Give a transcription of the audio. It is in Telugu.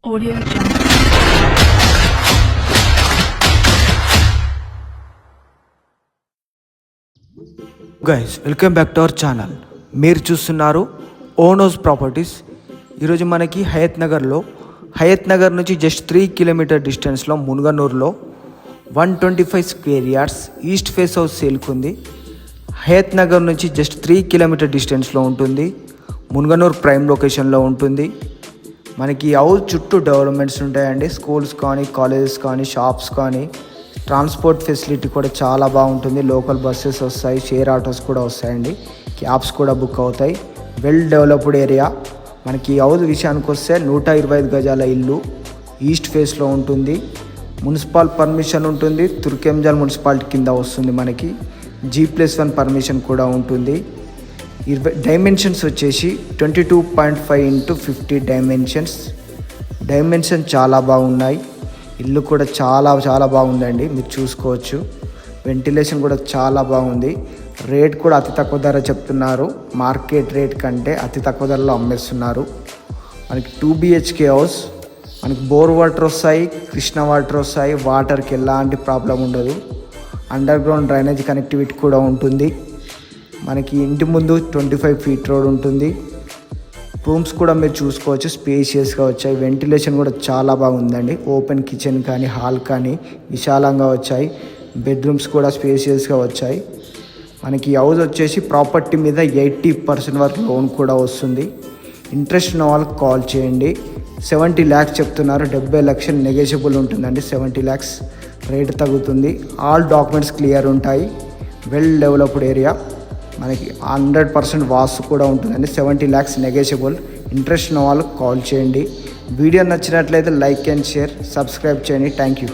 Audio Jungle. Guys welcome back to our channel. మీరు చూస్తున్నారు ఓనోస్ ప్రాపర్టీస్. ఈరోజు మనకి హయత్ నగర్ నుంచి జస్ట్ 3 కిలోమీటర్ డిస్టెన్స్లో మున్గనూరులో 125 square yards east face house సేల్కి ఉంది. హయత్ నగర్ నుంచి జస్ట్ 3 కిలోమీటర్ డిస్టెన్స్లో ఉంటుంది. మున్గనూరు ప్రైమ్ లొకేషన్లో ఉంటుంది. మనకి హౌస్ చుట్టూ డెవలప్మెంట్స్ ఉంటాయండి. స్కూల్స్ కానీ, కాలేజెస్ కానీ, షాప్స్ కానీ, ట్రాన్స్పోర్ట్ ఫెసిలిటీ కూడా చాలా బాగుంటుంది. లోకల్ బస్సెస్ వస్తాయి, షేర్ ఆటోస్ కూడా వస్తాయండి, క్యాబ్స్ కూడా బుక్ అవుతాయి. Well developed area. మనకి హౌస్ విషయానికి వస్తే 125 గజాల ఇల్లు ఈస్ట్ ఫేస్లో ఉంటుంది. మున్సిపల్ పర్మిషన్ ఉంటుంది. తుర్కెంజల్ మున్సిపాలిటీ కింద వస్తుంది. మనకి G+1 పర్మిషన్ కూడా ఉంటుంది. డైమెన్షన్స్ వచ్చేసి 22.5 x 50 డైమెన్షన్ చాలా బాగున్నాయి. ఇల్లు కూడా చాలా బాగుందండి, మీరు చూసుకోవచ్చు. వెంటిలేషన్ కూడా చాలా బాగుంది. రేట్ కూడా అతి తక్కువ ధర చెప్తున్నారు. మార్కెట్ రేట్ కంటే అతి తక్కువ ధరలో అమ్మేస్తున్నారు. మనకి 2 BHK హౌస్. మనకి బోర్ వాటర్ వస్తాయి, కృష్ణ వాటర్ వస్తాయి. వాటర్కి ఎలాంటి ప్రాబ్లం ఉండదు. అండర్ గ్రౌండ్ డ్రైనేజ్ కనెక్టివిటీ కూడా ఉంటుంది. మనకి ఇంటి ముందు 25 ఫీట్ రోడ్ ఉంటుంది. రూమ్స్ కూడా మీరు చూసుకోవచ్చు, స్పేషియస్గా వచ్చాయి. వెంటిలేషన్ కూడా చాలా బాగుందండి. ఓపెన్ కిచెన్ కానీ, హాల్ కానీ విశాలంగా వచ్చాయి. బెడ్రూమ్స్ కూడా స్పేషియస్గా వచ్చాయి. మనకి హౌస్ వచ్చేసి ప్రాపర్టీ మీద 80% వరకు లోన్ కూడా వస్తుంది. ఇంట్రెస్ట్ ఉన్న వాళ్ళకి కాల్ చేయండి. 70 lakhs చెప్తున్నారు. 70 లక్షలు నెగోషియబుల్ ఉంటుందండి. 70 lakhs రేట్ తగ్గుతుంది. ఆల్ డాక్యుమెంట్స్ క్లియర్ ఉంటాయి. Well developed area. మనకి 100% వాస్తు కూడా ఉంటుందండి. 70 lakhs నెగోషియబుల్. ఇంట్రెస్ట్ ఉన్న వాళ్ళకి కాల్ చేయండి. వీడియో నచ్చినట్లయితే లైక్ అండ్ షేర్, సబ్స్క్రైబ్ చేయండి. Thank you.